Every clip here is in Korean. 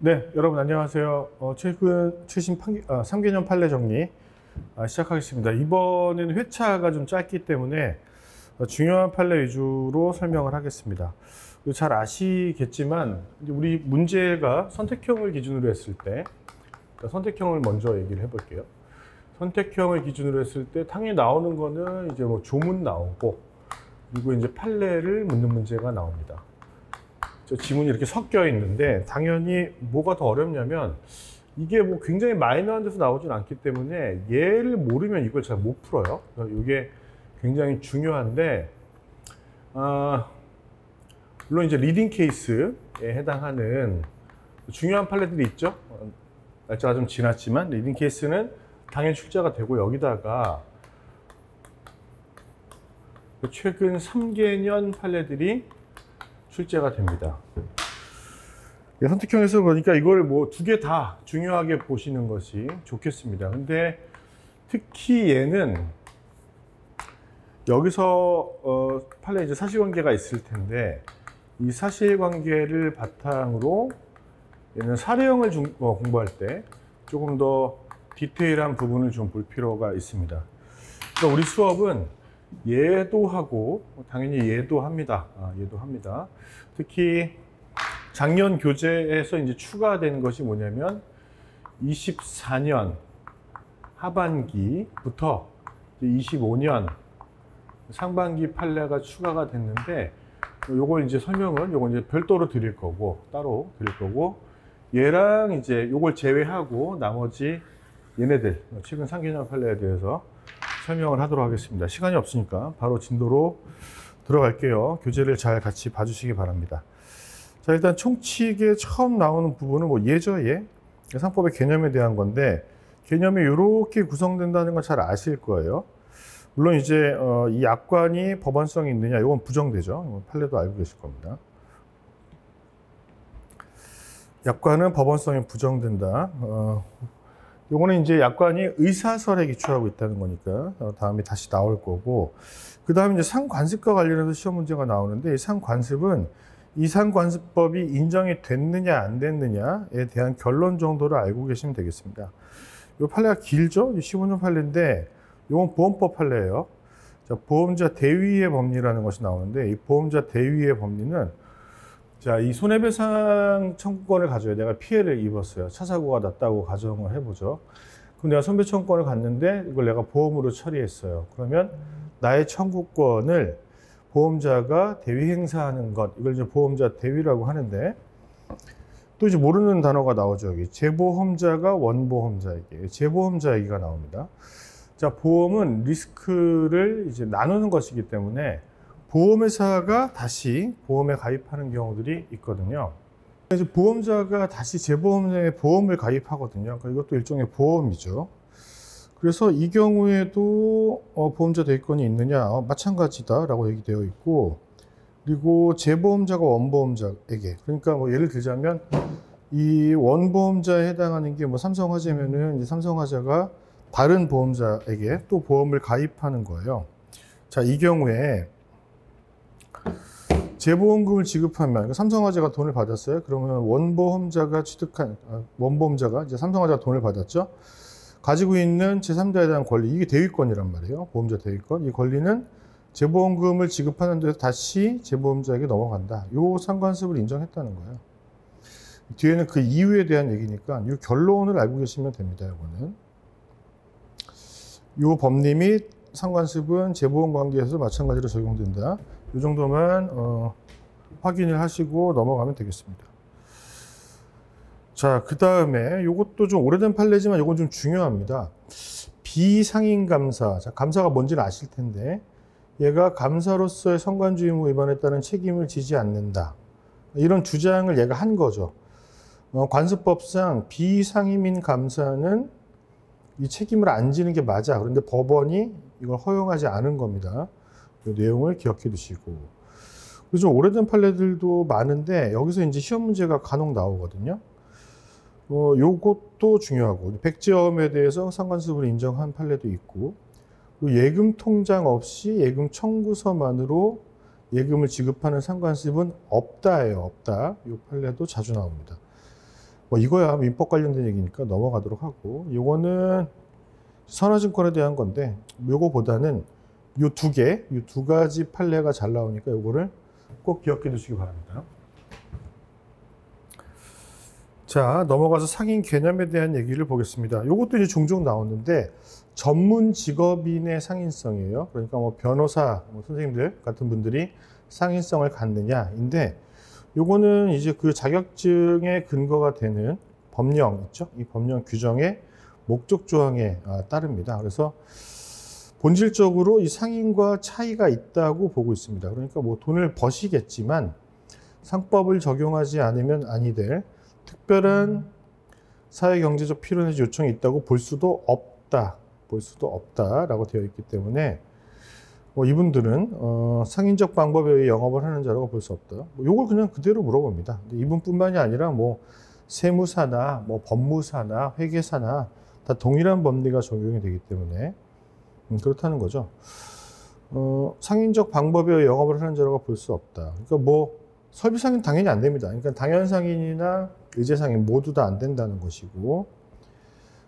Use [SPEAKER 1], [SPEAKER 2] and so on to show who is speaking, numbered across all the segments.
[SPEAKER 1] 네, 여러분 안녕하세요. 최신 3개년 판례 정리 시작하겠습니다. 이번에는 회차가 좀 짧기 때문에 중요한 판례 위주로 설명을 하겠습니다. 잘 아시겠지만 우리 문제가 선택형을 기준으로 했을 때, 선택형을 먼저 얘기를 해볼게요. 선택형을 기준으로 했을 때 당연히 나오는 거는 이제 뭐 조문 나오고, 그리고 이제 판례를 묻는 문제가 나옵니다. 지문이 이렇게 섞여 있는데 당연히 뭐가 더 어렵냐면 이게 뭐 굉장히 마이너한 데서 나오진 않기 때문에 얘를 모르면 이걸 잘 못 풀어요. 이게 굉장히 중요한데, 물론 이제 리딩 케이스에 해당하는 중요한 판례들이 있죠. 날짜가 좀 지났지만 리딩 케이스는 당연히 출제가 되고, 여기다가 최근 3개년 판례들이 출제가 됩니다. 선택형에서 그러니까 이걸 뭐 두 개 다 중요하게 보시는 것이 좋겠습니다. 근데 특히 얘는 여기서 판례 이제 사실관계가 있을 텐데, 이 사실관계를 바탕으로 얘는 사례형을 공부할 때 조금 더 디테일한 부분을 좀 볼 필요가 있습니다. 그러니까 우리 수업은 얘도 하고 당연히 얘도 합니다. 얘도 합니다. 특히 작년 교재에서 이제 추가된 것이 뭐냐면 24년 하반기부터 25년 상반기 판례가 추가가 됐는데, 요걸 이제 설명은 요걸 이제 별도로 드릴 거고, 따로 드릴 거고, 얘랑 이제 요걸 제외하고 나머지 얘네들 최근 3개년 판례에 대해서 설명을 하도록 하겠습니다. 시간이 없으니까 바로 진도로 들어갈게요. 교재를 잘 같이 봐주시기 바랍니다. 자, 일단 총칙에 처음 나오는 부분은 뭐 예죠, 예. 상법의 개념에 대한 건데, 개념이 이렇게 구성된다는 건 잘 아실 거예요. 물론 이제 이 약관이 법원성이 있느냐, 이건 부정되죠. 판례도 알고 계실 겁니다. 약관은 법원성이 부정된다. 요거는 이제 약관이 의사설에 기초하고 있다는 거니까 다음에 다시 나올 거고, 그 다음에 이제 상관습과 관련해서 시험 문제가 나오는데, 이 상관습은 이 상관습법이 인정이 됐느냐 안 됐느냐에 대한 결론 정도를 알고 계시면 되겠습니다. 이 판례가 길죠? 15년 판례인데 이건 보험법 판례예요. 자, 보험자 대위의 법리라는 것이 나오는데, 이 보험자 대위의 법리는, 자, 이 손해배상 청구권을 가져요. 내가 피해를 입었어요. 차 사고가 났다고 가정을 해보죠. 그럼 내가 손배청구권을 갔는데 이걸 내가 보험으로 처리했어요. 그러면 나의 청구권을 보험자가 대위 행사하는 것, 이걸 이제 보험자 대위라고 하는데, 또 이제 모르는 단어가 나오죠. 여기 재보험자가 원보험자에게, 재보험자에게가 나옵니다. 자, 보험은 리스크를 이제 나누는 것이기 때문에 보험회사가 다시 보험에 가입하는 경우들이 있거든요. 그래서 보험자가 다시 재보험에 보험을 가입하거든요. 그러니까 이것도 일종의 보험이죠. 그래서 이 경우에도 보험자 대위권이 있느냐, 마찬가지다라고 얘기되어 있고, 그리고 재보험자가 원보험자에게, 그러니까 뭐 예를 들자면 이 원보험자에 해당하는 게 뭐 삼성화재면은 이제 삼성화재가 다른 보험자에게 또 보험을 가입하는 거예요. 자, 이 경우에 재보험금을 지급하면, 그러니까 삼성화재가 돈을 받았어요. 그러면 원보험자가 원보험자가 이제 삼성화재가 돈을 받았죠. 가지고 있는 제3자에 대한 권리, 이게 대위권이란 말이에요. 보험자 대위권. 이 권리는 재보험금을 지급하는 데서 다시 재보험자에게 넘어간다. 요 상관습을 인정했다는 거예요. 뒤에는 그 이유에 대한 얘기니까 이 결론을 알고 계시면 됩니다. 이거는. 요 법리 및 상관습은 재보험 관계에서 마찬가지로 적용된다. 이 정도만 확인을 하시고 넘어가면 되겠습니다. 자, 그 다음에 요것도 좀 오래된 판례지만 요건 좀 중요합니다. 비상인 감사. 자, 감사가 뭔지는 아실 텐데, 얘가 감사로서의 성관주 의무 위반에 따른 책임을 지지 않는다. 이런 주장을 얘가 한 거죠. 관습법상 비상임인 감사는 이 책임을 안 지는 게 맞아. 그런데 법원이 이걸 허용하지 않은 겁니다. 그 내용을 기억해 두시고. 그래서 좀 오래된 판례들도 많은데 여기서 이제 시험 문제가 간혹 나오거든요. 요것도 중요하고, 백지엄에 대해서 상관습을 인정한 판례도 있고, 예금 통장 없이 예금 청구서만으로 예금을 지급하는 상관습은 없다예요. 없다. 이 판례도 자주 나옵니다. 뭐 이거야 민법 관련된 얘기니까 넘어가도록 하고, 요거는 선화증권에 대한 건데 요거보다는 요 두 가지 판례가 잘 나오니까 요거를 꼭 기억해 두시기 바랍니다. 자, 넘어가서 상인 개념에 대한 얘기를 보겠습니다. 요것도 이제 종종 나오는데 전문 직업인의 상인성이에요. 그러니까 뭐 변호사, 뭐 선생님들 같은 분들이 상인성을 갖느냐인데, 요거는 이제 그 자격증의 근거가 되는 법령 있죠? 이 법령 규정의 목적 조항에 따릅니다. 그래서 본질적으로 이 상인과 차이가 있다고 보고 있습니다. 그러니까 뭐 돈을 버시겠지만 상법을 적용하지 않으면 아니 될 특별한 사회경제적 필요 내지 요청이 있다고 볼 수도 없다라고 되어 있기 때문에 이분들은 상인적 방법에 의해 영업을 하는 자라고 볼 수 없다. 요걸 그냥 그대로 물어봅니다. 이분뿐만이 아니라 뭐 세무사나 뭐 법무사나 회계사나 다 동일한 법리가 적용이 되기 때문에 그렇다는 거죠. 상인적 방법에 의해 영업을 하는 자라고 볼 수 없다. 그러니까 뭐 설비상인 당연히 안 됩니다. 그러니까 당연상인이나 의제상인 모두 다 안 된다는 것이고,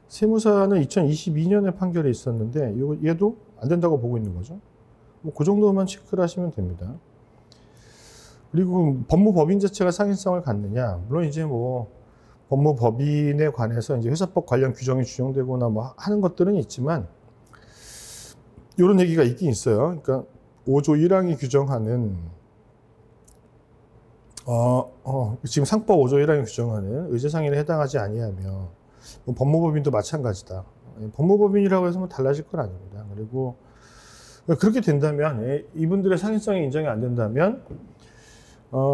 [SPEAKER 1] 세무사는 2022년에 판결이 있었는데 얘도 안 된다고 보고 있는 거죠. 뭐 그 정도만 체크를 하시면 됩니다. 그리고 법무법인 자체가 상인성을 갖느냐, 물론 이제 뭐 법무법인에 관해서 이제 회사법 관련 규정이 준용되거나 뭐 하는 것들은 있지만 이런 얘기가 있긴 있어요. 그러니까 5조 1항이 규정하는 지금 상법 5조 1항이 규정하는 의제상인에 해당하지 아니하며, 뭐 법무법인도 마찬가지다. 법무법인이라고 해서 뭐 달라질 건 아닙니다. 그리고 그렇게 된다면, 이분들의 상인성이 인정이 안 된다면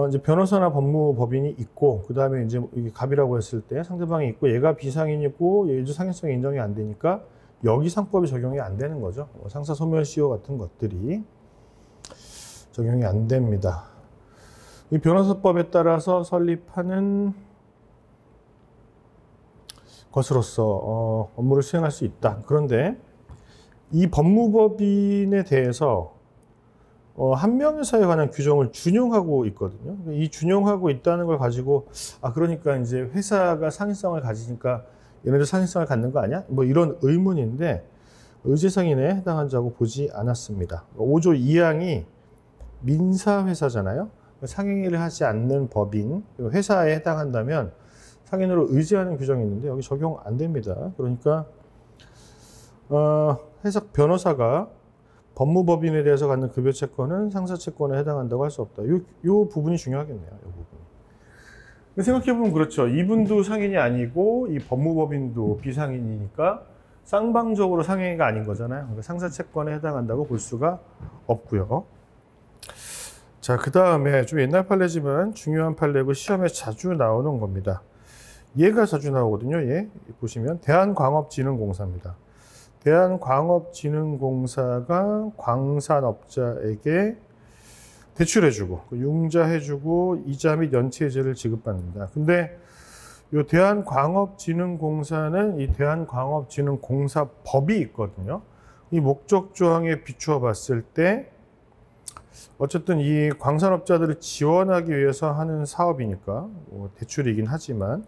[SPEAKER 1] 이제 변호사나 법무법인이 있고, 그 다음에 이제 이게 갑이라고 했을 때 상대방이 있고 얘가 비상인이고 얘도 상인성이 인정이 안 되니까 여기 상법이 적용이 안 되는 거죠. 상사 소멸시효 같은 것들이 적용이 안 됩니다. 이 변호사법에 따라서 설립하는 것으로서 업무를 수행할 수 있다. 그런데 이 법무법인에 대해서 한명회사에 관한 규정을 준용하고 있거든요. 이 준용하고 있다는 걸 가지고 그러니까 이제 회사가 상인성을 가지니까 얘네들 상인성을 갖는 거 아니야? 뭐 이런 의문인데, 의제상인에 해당한 자고 보지 않았습니다. 5조 2항이 민사회사잖아요. 상행위를 하지 않는 법인, 회사에 해당한다면 상인으로 의제하는 규정이 있는데 여기 적용 안 됩니다. 그러니까 회사 변호사가 법무법인에 대해서 갖는 급여채권은 상사채권에 해당한다고 할 수 없다. 요 부분이 중요하겠네요. 요 부분. 생각해보면 그렇죠. 이분도 상인이 아니고 이 법무법인도 비상인이니까 쌍방적으로 상행위가 아닌 거잖아요. 그러니까 상사채권에 해당한다고 볼 수가 없고요. 자, 그 다음에 좀 옛날 판례지만 중요한 판례고 시험에 자주 나오는 겁니다. 얘가 자주 나오거든요. 얘 보시면 대한광업진흥공사입니다. 대한광업진흥공사가 광산업자에게 대출해주고 융자해주고 이자 및 연체해제를 지급받는다. 근데 이 대한광업진흥공사는 이 대한광업진흥공사법이 있거든요. 이 목적 조항에 비추어 봤을 때 어쨌든 이 광산업자들을 지원하기 위해서 하는 사업이니까 대출이긴 하지만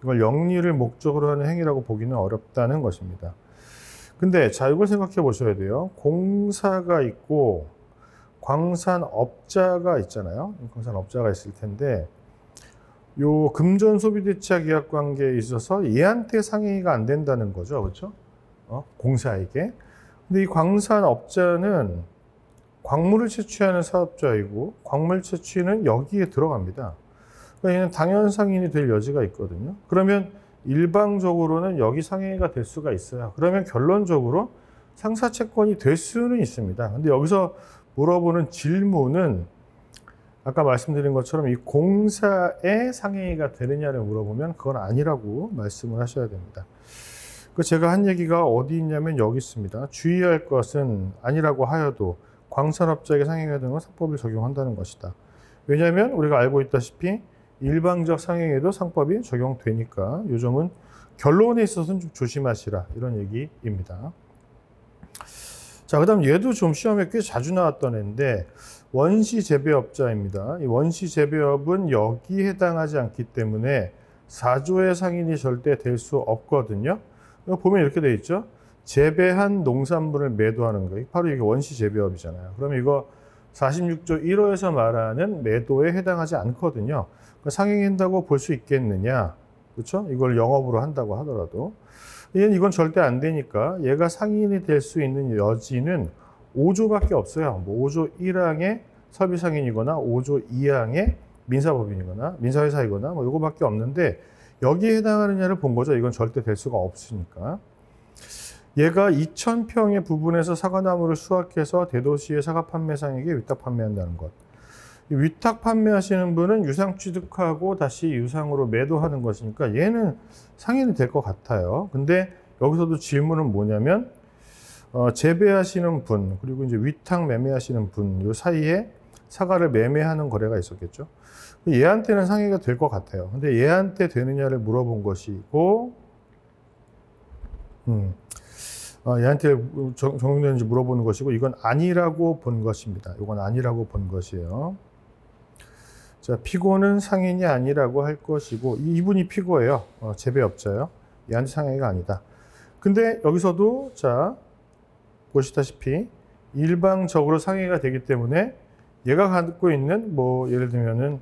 [SPEAKER 1] 이걸 영리를 목적으로 하는 행위라고 보기는 어렵다는 것입니다. 근데 자, 이걸 생각해 보셔야 돼요. 공사가 있고 광산업자가 있잖아요. 광산업자가 있을 텐데 요 금전 소비대차 계약 관계에 있어서 얘한테 상행위가 안 된다는 거죠. 그렇죠? 공사에게. 근데 이 광산업자는 광물을 채취하는 사업자이고 광물 채취는 여기에 들어갑니다. 그러니까 얘는 당연 상인이 될 여지가 있거든요. 그러면 일방적으로는 여기 상행위가 될 수가 있어요. 그러면 결론적으로 상사채권이 될 수는 있습니다. 근데 여기서 물어보는 질문은 아까 말씀드린 것처럼 이 공사에 상행위가 되느냐를 물어보면 그건 아니라고 말씀을 하셔야 됩니다. 제가 한 얘기가 어디 있냐면 여기 있습니다. 주의할 것은 아니라고 하여도 광산업자에게 상행위가 되는 건 상법을 적용한다는 것이다. 왜냐하면 우리가 알고 있다시피 일방적 상행에도 상법이 적용되니까 이 점은 결론에 있어서는 좀 조심하시라, 이런 얘기입니다. 자, 그 다음 얘도 좀 시험에 꽤 자주 나왔던 애인데 원시 재배업자입니다. 이 원시 재배업은 여기에 해당하지 않기 때문에 사조의 상인이 절대 될 수 없거든요. 이거 보면 이렇게 돼 있죠. 재배한 농산물을 매도하는 거. 바로 이게 원시 재배업이잖아요. 그러면 이거 46조 1호에서 말하는 매도에 해당하지 않거든요. 그러니까 상행한다고 볼 수 있겠느냐. 그렇죠? 이걸 영업으로 한다고 하더라도. 이건 절대 안 되니까 얘가 상인이 될 수 있는 여지는 5조밖에 없어요. 뭐 5조 1항의 설비상인이거나 5조 2항의 민사법인이거나 민사회사이거나 뭐 요거밖에 없는데 여기에 해당하느냐를 본 거죠. 이건 절대 될 수가 없으니까. 얘가 2,000평의 부분에서 사과나무를 수확해서 대도시의 사과 판매상에게 위탁 판매한다는 것. 위탁 판매하시는 분은 유상 취득하고 다시 유상으로 매도하는 것이니까 얘는 상인이 될 것 같아요. 근데 여기서도 질문은 뭐냐면 재배하시는 분 그리고 이제 위탁 매매하시는 분 요 사이에 사과를 매매하는 거래가 있었겠죠. 얘한테는 상해가 될 것 같아요. 근데 얘한테 되느냐를 물어본 것이고, 얘한테 적용되는지 물어보는 것이고, 이건 아니라고 본 것입니다. 이건 아니라고 본 것이에요. 자, 피고는 상인이 아니라고 할 것이고, 이분이 피고예요. 재배업자예요. 얘한테 상해가 아니다. 근데 여기서도 자 보시다시피 일방적으로 상해가 되기 때문에 얘가 갖고 있는 뭐 예를 들면은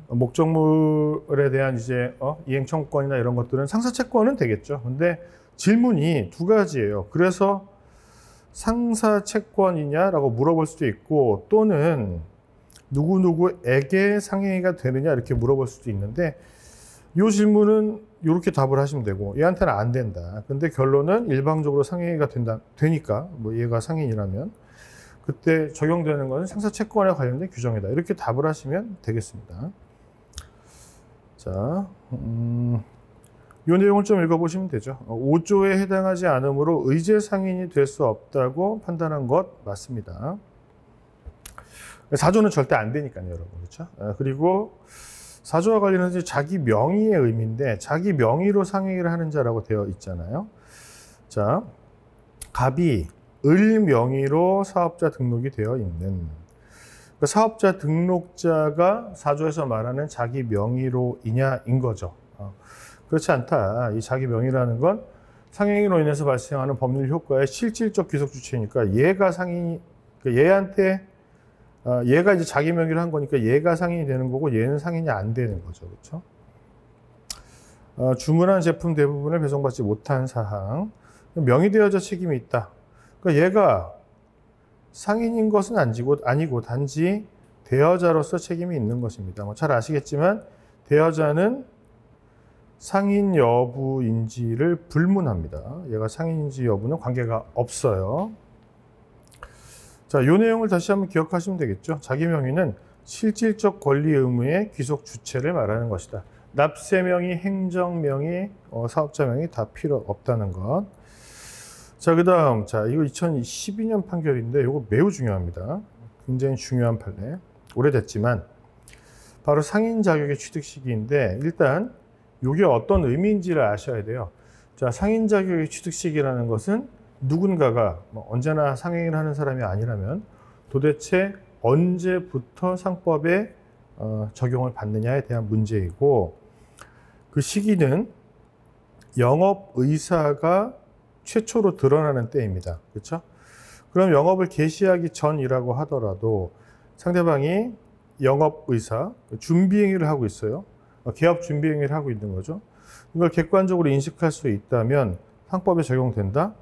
[SPEAKER 1] 목적물에 대한 이제 이행 청구권이나 이런 것들은 상사채권은 되겠죠. 근데 질문이 두 가지예요. 그래서 상사채권이냐라고 물어볼 수도 있고 또는 누구누구에게 상해가 되느냐 이렇게 물어볼 수도 있는데 이 질문은 이렇게 답을 하시면 되고 얘한테는 안 된다. 근데 결론은 일방적으로 상해가 되니까 뭐 얘가 상인이라면 그때 적용되는 것은 상사채권에 관련된 규정이다. 이렇게 답을 하시면 되겠습니다. 자, 이 내용을 좀 읽어보시면 되죠. 5조에 해당하지 않으므로 의제 상인이 될 수 없다고 판단한 것 맞습니다. 4조는 절대 안 되니까요, 여러분. 그렇죠? 그리고 4조와 관련해서 자기 명의의 의미인데 자기 명의로 상행을 하는 자라고 되어 있잖아요. 자, 갑이 을 명의로 사업자 등록이 되어 있는 사업자 등록자가 4조에서 말하는 자기 명의로이냐인 거죠. 그렇지 않다. 이 자기 명의라는 건 상행으로 인해서 발생하는 법률 효과의 실질적 귀속 주체니까 얘가 상인이 얘한테 얘가 이제 자기 명의로 한 거니까 얘가 상인이 되는 거고 얘는 상인이 안 되는 거죠. 그렇죠? 주문한 제품 대부분을 배송받지 못한 사항 명의대여자 책임이 있다. 그러니까 얘가 상인인 것은 아니고 단지 대여자로서 책임이 있는 것입니다. 뭐 잘 아시겠지만 대여자는 상인 여부인지를 불문합니다. 얘가 상인인지 여부는 관계가 없어요. 자, 이 내용을 다시 한번 기억하시면 되겠죠. 자기 명의는 실질적 권리 의무의 귀속 주체를 말하는 것이다. 납세 명의, 행정 명의, 사업자 명의 다 필요 없다는 것. 자, 그 다음, 자, 이거 2012년 판결인데, 이거 매우 중요합니다. 굉장히 중요한 판례. 오래됐지만, 바로 상인 자격의 취득 시기인데, 일단, 이게 어떤 의미인지를 아셔야 돼요. 자, 상인 자격의 취득 시기라는 것은 누군가가 언제나 상행을 하는 사람이 아니라면 도대체 언제부터 상법에 적용을 받느냐에 대한 문제이고, 그 시기는 영업 의사가 최초로 드러나는 때입니다. 그렇죠? 그럼 영업을 개시하기 전이라고 하더라도 상대방이 영업 의사, 준비 행위를 하고 있어요. 개업 준비 행위를 하고 있는 거죠. 이걸 객관적으로 인식할 수 있다면 상법에 적용된다.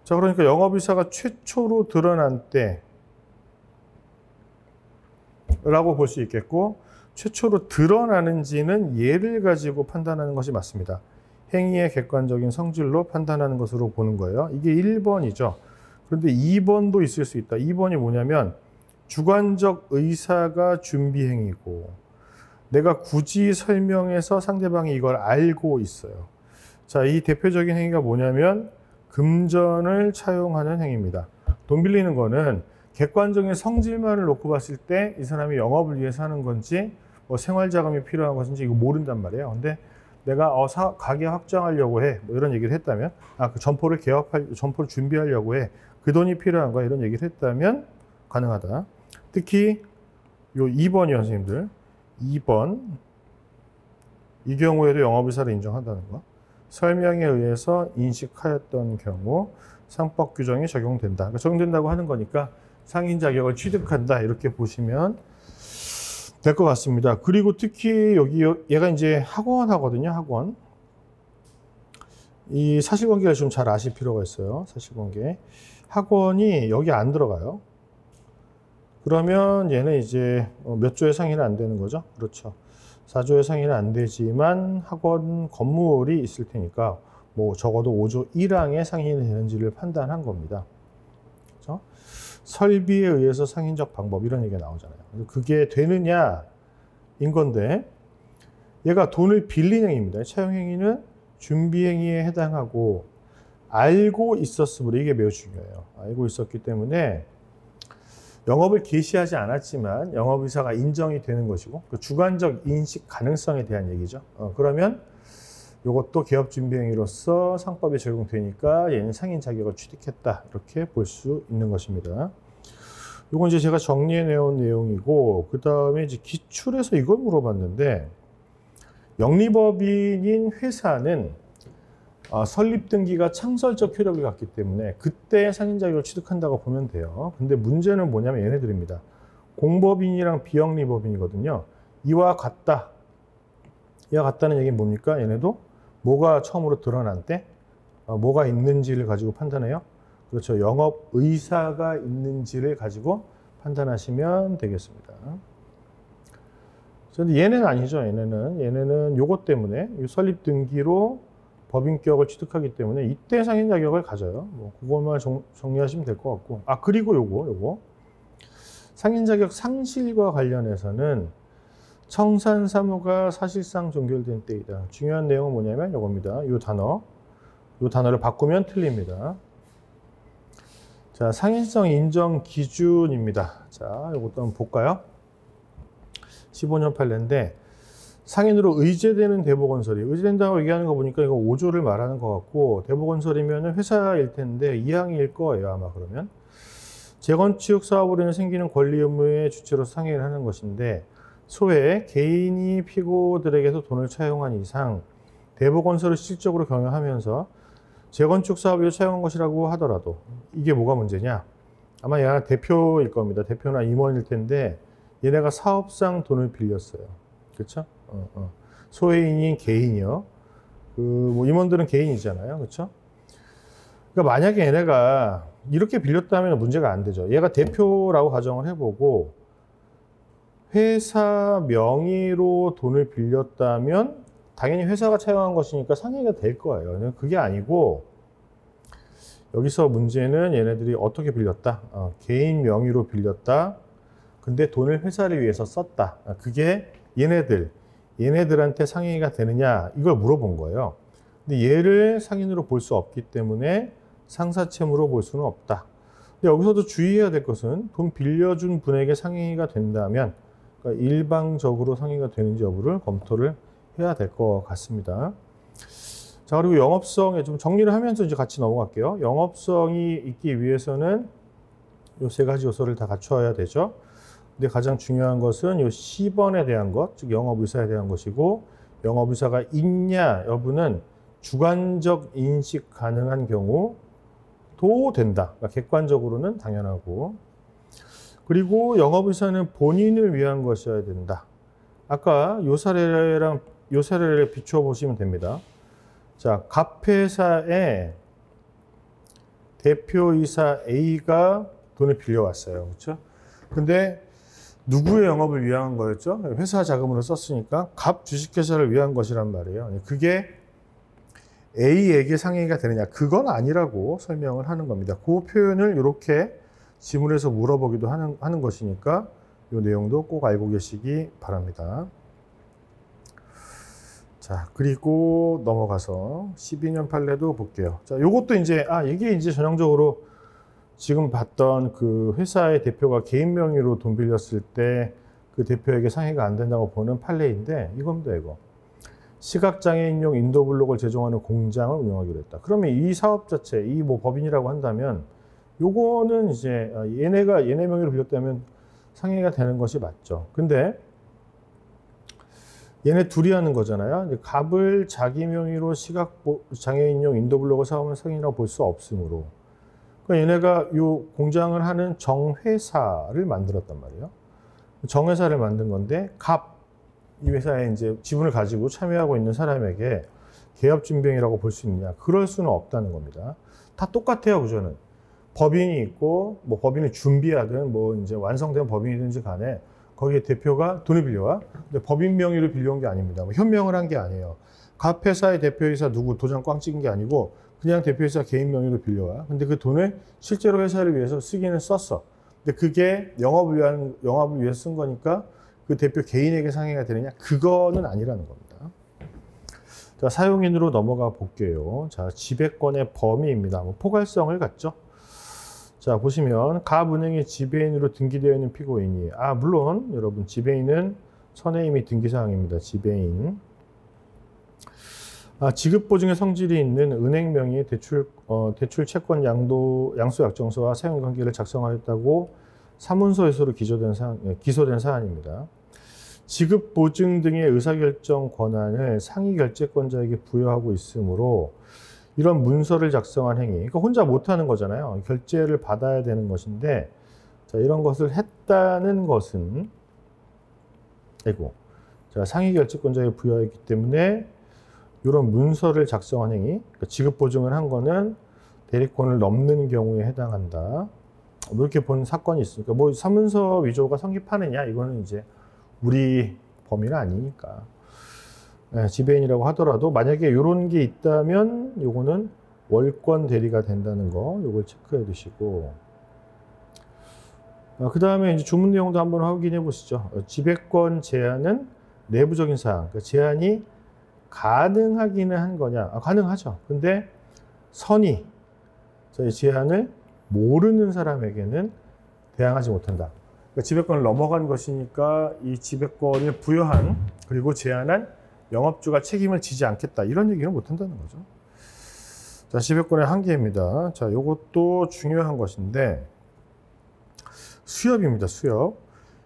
[SPEAKER 1] 자, 그러니까 영업 의사가 최초로 드러난 때라고 볼 수 있겠고 최초로 드러나는지는 예를 가지고 판단하는 것이 맞습니다. 행위의 객관적인 성질로 판단하는 것으로 보는 거예요. 이게 1번이죠. 그런데 2번도 있을 수 있다. 2번이 뭐냐면 주관적 의사가 준비 행위고 내가 굳이 설명해서 상대방이 이걸 알고 있어요. 자, 이 대표적인 행위가 뭐냐면 금전을 차용하는 행위입니다. 돈 빌리는 거는 객관적인 성질만을 놓고 봤을 때 이 사람이 영업을 위해서 하는 건지 뭐 생활 자금이 필요한 것인지 이거 모른단 말이에요. 근데 내가 가게 확장하려고 해. 뭐 이런 얘기를 했다면 그 점포를 준비하려고 해. 그 돈이 필요한 거야. 이런 얘기를 했다면 가능하다. 특히 요 2번이요, 선생님들. 2번. 이 경우에도 영업의사를 인정한다는 거. 설명에 의해서 인식하였던 경우 상법 규정이 적용된다. 그러니까 적용된다고 하는 거니까 상인 자격을 취득한다. 이렇게 보시면 될 것 같습니다. 그리고 특히 여기 얘가 이제 학원 하거든요. 학원. 이 사실관계를 좀 잘 아실 필요가 있어요. 사실관계. 학원이 여기 안 들어가요. 그러면 얘는 이제 몇 조의 상인은 안 되는 거죠. 그렇죠. 4조의 상인은 안 되지만 학원 건물이 있을 테니까 뭐 적어도 5조 1항의 상인이 되는지를 판단한 겁니다. 그렇죠? 설비에 의해서 상인적 방법 이런 얘기가 나오잖아요. 그게 되느냐인 건데 얘가 돈을 빌린 행위입니다. 차용행위는 준비행위에 해당하고 알고 있었으므로 이게 매우 중요해요. 알고 있었기 때문에 영업을 개시하지 않았지만 영업의사가 인정이 되는 것이고 그 주관적 인식 가능성에 대한 얘기죠. 그러면 이것도 개업준비행위로서 상법에 적용되니까 얘는 상인 자격을 취득했다. 이렇게 볼 수 있는 것입니다. 이건 이제 제가 정리해 내온 내용이고 그 다음에 이제 기출에서 이걸 물어봤는데 영리법인인 회사는 설립 등기가 창설적 효력을 갖기 때문에 그때 상인 자격을 취득한다고 보면 돼요. 근데 문제는 뭐냐면 얘네들입니다. 공법인이랑 비영리법인이거든요. 이와 같다. 이와 같다는 얘기는 뭡니까? 얘네도 뭐가 처음으로 드러난 때 뭐가 있는지를 가지고 판단해요. 그렇죠. 영업 의사가 있는지를 가지고 판단하시면 되겠습니다. 그런데 얘는 아니죠. 얘네는 요것 때문에 설립 등기로 법인격을 취득하기 때문에 이때 상인 자격을 가져요. 뭐 그것만 정리하시면 될 것 같고. 그리고 요거 상인 자격 상실과 관련해서는 청산 사무가 사실상 종결된 때이다. 중요한 내용은 뭐냐면 요겁니다. 요 단어를 바꾸면 틀립니다. 자, 상인성 인정 기준입니다. 자, 요것도 한번 볼까요? 15년 판례인데 상인으로 의제되는 대보건설이 의제된다고 얘기하는 거 보니까 이거 5조를 말하는 것 같고 대보건설이면 회사일 텐데 2항일 거예요. 아마 그러면 재건축 사업으로 인해 생기는 권리 의무의 주체로 상인을 하는 것인데 소외 개인이 피고들에게서 돈을 차용한 이상 대보건설을 실질적으로 경영하면서 재건축 사업에 차용한 것이라고 하더라도 이게 뭐가 문제냐? 아마 얘가 대표일 겁니다. 대표나 임원일 텐데 얘네가 사업상 돈을 빌렸어요. 그렇죠? 소외인인 개인이요. 뭐 임원들은 개인이잖아요. 그렇죠? 그러니까 만약에 얘네가 이렇게 빌렸다면 문제가 안 되죠. 얘가 대표라고 가정을 해보고 회사 명의로 돈을 빌렸다면 당연히 회사가 차용한 것이니까 상해가 될 거예요. 그게 아니고 여기서 문제는 얘네들이 어떻게 빌렸다? 개인 명의로 빌렸다. 근데 돈을 회사를 위해서 썼다. 그게 얘네들한테 상해가 되느냐 이걸 물어본 거예요. 근데 얘를 상인으로 볼 수 없기 때문에 상사채무로 볼 수는 없다. 근데 여기서도 주의해야 될 것은 돈 빌려준 분에게 상해가 된다면 그러니까 일방적으로 상해가 되는지 여부를 검토를 해야 될 것 같습니다. 자, 그리고 영업성에 좀 정리를 하면서 이제 같이 넘어갈게요. 영업성이 있기 위해서는 요 세 가지 요소를 다 갖춰야 되죠. 근데 가장 중요한 것은 요 C번에 대한 것, 즉 영업의사에 대한 것이고 영업의사가 있냐 여부는 주관적 인식 가능한 경우도 된다. 그러니까 객관적으로는 당연하고 그리고 영업의사는 본인을 위한 것이어야 된다. 아까 요 사례를 비추어 보시면 됩니다. 자, 갑회사의 대표이사 A가 돈을 빌려왔어요. 그렇죠? 근데 누구의 영업을 위한 거였죠? 회사 자금으로 썼으니까 갑 주식회사를 위한 것이란 말이에요. 그게 A에게 상해가 되느냐? 그건 아니라고 설명을 하는 겁니다. 그 표현을 이렇게 지문에서 물어보기도 하는 것이니까 이 내용도 꼭 알고 계시기 바랍니다. 자, 그리고 넘어가서 12년 판례도 볼게요. 자, 요것도 이제, 이게 이제 전형적으로 지금 봤던 그 회사의 대표가 개인 명의로 돈 빌렸을 때 그 대표에게 상해가 안 된다고 보는 판례인데 이겁니다, 이거. 시각장애인용 인도블록을 제조하는 공장을 운영하기로 했다. 그러면 이 사업 자체, 이 뭐 법인이라고 한다면 요거는 이제 얘네 명의로 빌렸다면 상해가 되는 것이 맞죠. 근데 얘네 둘이 하는 거잖아요. 갑을 자기 명의로 시각장애인용 인도블록을 사오면 승인이라고 볼 수 없으므로. 그러니까 얘네가 요 공장을 하는 정회사를 만들었단 말이에요. 정회사를 만든 건데, 이 회사에 이제 지분을 가지고 참여하고 있는 사람에게 계약증빙이라고 볼 수 있느냐? 그럴 수는 없다는 겁니다. 다 똑같아요, 구조는. 법인이 있고, 뭐 법인을 준비하든, 뭐 이제 완성된 법인이든지 간에 거기에 대표가 돈을 빌려와. 근데 법인 명의로 빌려온 게 아닙니다. 뭐 현명을 한 게 아니에요. 갑 회사의 대표이사 누구 도장 꽝 찍은 게 아니고 그냥 대표이사 개인 명의로 빌려와. 근데 그 돈을 실제로 회사를 위해서 쓰기는 썼어. 근데 그게 영업을 위해서 쓴 거니까 그 대표 개인에게 상해가 되느냐? 그거는 아니라는 겁니다. 자, 사용인으로 넘어가 볼게요. 자, 지배권의 범위입니다. 뭐 포괄성을 갖죠. 자, 보시면 갑은행의 지배인으로 등기되어 있는 피고인이, 물론 여러분 지배인은 선에 이미 등기사항입니다. 지배인. 지급 보증의 성질이 있는 은행 명의의 대출 채권 양수 약정서와 사용 관계를 작성하였다고 사문서에서로 기소된 사안입니다. 지급 보증 등의 의사결정 권한을 상위 결재권자에게 부여하고 있으므로 이런 문서를 작성한 행위, 그러니까 혼자 못하는 거잖아요. 결재를 받아야 되는 것인데, 자, 이런 것을 했다는 것은, 자, 상위 결재권자에게 부여하기 때문에 이런 문서를 작성한 행위, 그러니까 지급 보증을 한 거는 대리권을 넘는 경우에 해당한다. 이렇게 본 사건이 있으니까, 뭐 사문서 위조가 성립하느냐, 이거는 이제 우리 범위는 아니니까. 지배인이라고 하더라도 만약에 이런 게 있다면 요거는 월권 대리가 된다는 거, 요걸 체크해 두시고, 그 다음에 이제 주문 내용도 한번 확인해 보시죠. 지배권 제한은 내부적인 사항, 그러니까 제한이 가능하기는 한 거냐? 가능하죠. 근데 선의, 저희 제한을 모르는 사람에게는 대항하지 못한다. 그러니까 지배권을 넘어간 것이니까 이 지배권을 부여한 그리고 제한한 영업주가 책임을 지지 않겠다. 이런 얘기는 못한다는 거죠. 자, 지배권의 한계입니다. 자, 이것도 중요한 것인데, 수협입니다. 수협.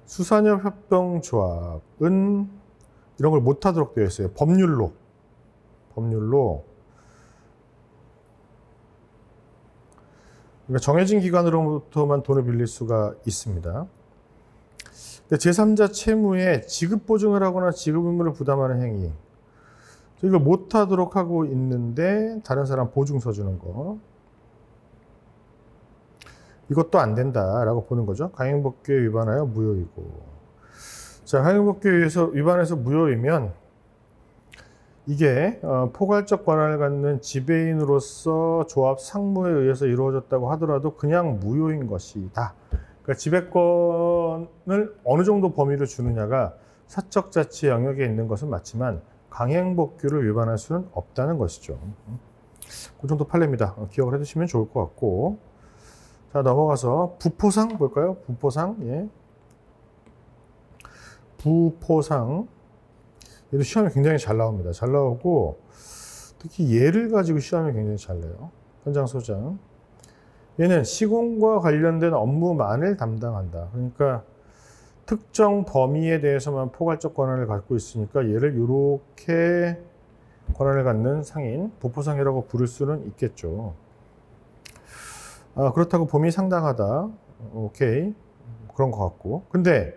[SPEAKER 1] 수산협협동조합은 이런 걸 못하도록 되어 있어요. 법률로. 그러니까 정해진 기관으로부터만 돈을 빌릴 수가 있습니다. 제3자 채무에 지급 보증을 하거나 지급 의무를 부담하는 행위. 이걸 못하도록 하고 있는데 다른 사람 보증서 주는 거. 이것도 안 된다라고 보는 거죠. 강행법규에 위반하여 무효이고. 자, 강행법규에 위반해서 무효이면 이게 포괄적 권한을 갖는 지배인으로서 조합 상무에 의해서 이루어졌다고 하더라도 그냥 무효인 것이다. 그러니까 지배권을 어느 정도 범위로 주느냐가 사적 자치 영역에 있는 것은 맞지만 강행법규를 위반할 수는 없다는 것이죠. 그 정도 판례입니다. 기억을 해두시면 좋을 것 같고. 자, 넘어가서 부포상 볼까요? 부포상. 예. 부포상. 얘도 시험에 굉장히 잘 나옵니다. 잘 나오고 특히 얘를 가지고 시험에 굉장히 잘 내요. 현장 소장. 얘는 시공과 관련된 업무만을 담당한다. 그러니까 특정 범위에 대해서만 포괄적 권한을 갖고 있으니까 얘를 이렇게 권한을 갖는 상인, 부포상이라고 부를 수는 있겠죠. 그렇다고 범위 상당하다. 오케이. 그런 것 같고. 근데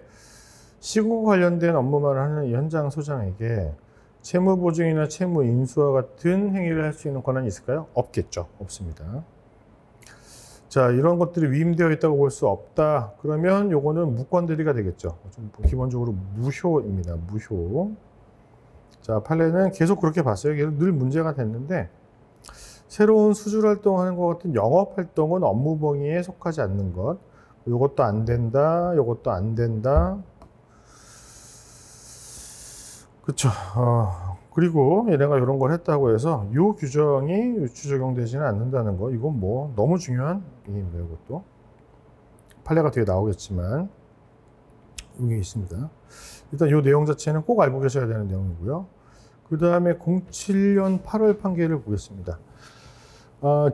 [SPEAKER 1] 시공과 관련된 업무만 하는 이 현장 소장에게 채무 보증이나 채무 인수와 같은 행위를 할 수 있는 권한이 있을까요? 없겠죠. 없습니다. 자, 이런 것들이 위임되어 있다고 볼 수 없다. 그러면 요거는 무권 대리가 되겠죠. 좀 기본적으로 무효입니다. 무효. 자, 판례는 계속 그렇게 봤어요. 계속 늘 문제가 됐는데 새로운 수출 활동하는 것 같은 영업 활동은 업무 범위에 속하지 않는 것. 요것도 안 된다. 요것도 안 된다. 그쵸. 그리고 얘네가 이런 걸 했다고 해서 이 규정이 유추 적용되지는 않는다는 거. 이건 뭐 너무 중요한 얘기입니다. 이것도 판례가 뒤에 나오겠지만 이게 있습니다. 일단 이 내용 자체는 꼭 알고 계셔야 되는 내용이고요. 그 다음에 07년 8월 판결을 보겠습니다.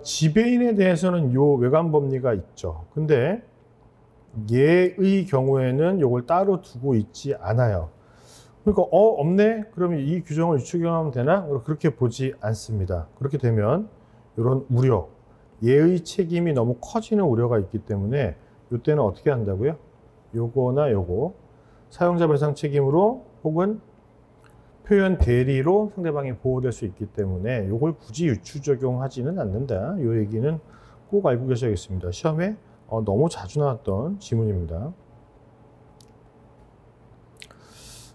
[SPEAKER 1] 지배인에 대해서는 요 외관 법리가 있죠. 근데 얘의 경우에는 이걸 따로 두고 있지 않아요. 그러니까 없네? 그러면 이 규정을 유추경하면 되나? 그렇게 보지 않습니다. 그렇게 되면 이런 우려, 얘의 책임이 너무 커지는 우려가 있기 때문에 이때는 어떻게 한다고요? 요거나 요거 사용자 배상 책임으로 혹은 표현 대리로 상대방이 보호될 수 있기 때문에 요걸 굳이 유추 적용하지는 않는다. 요 얘기는 꼭 알고 계셔야겠습니다. 시험에 너무 자주 나왔던 지문입니다.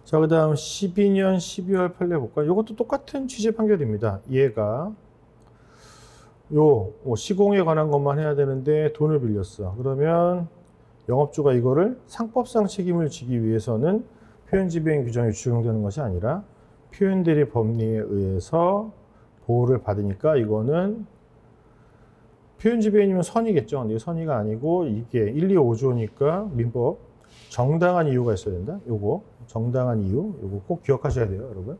[SPEAKER 1] 자, 그 다음 12년 12월 판례 볼까요? 이것도 똑같은 취재 판결입니다. 얘가 시공에 관한 것만 해야 되는데 돈을 빌렸어. 그러면 영업주가 이거를 상법상 책임을 지기 위해서는 표현지배인 규정이 적용되는 것이 아니라 표현대리 법리에 의해서 보호를 받으니까 이거는 표현지배인이면 선의겠죠. 근데 선의가 아니고 이게 1, 2, 5조니까 민법 정당한 이유가 있어야 된다. 요거 정당한 이유, 요거 꼭 기억하셔야 돼요, 여러분.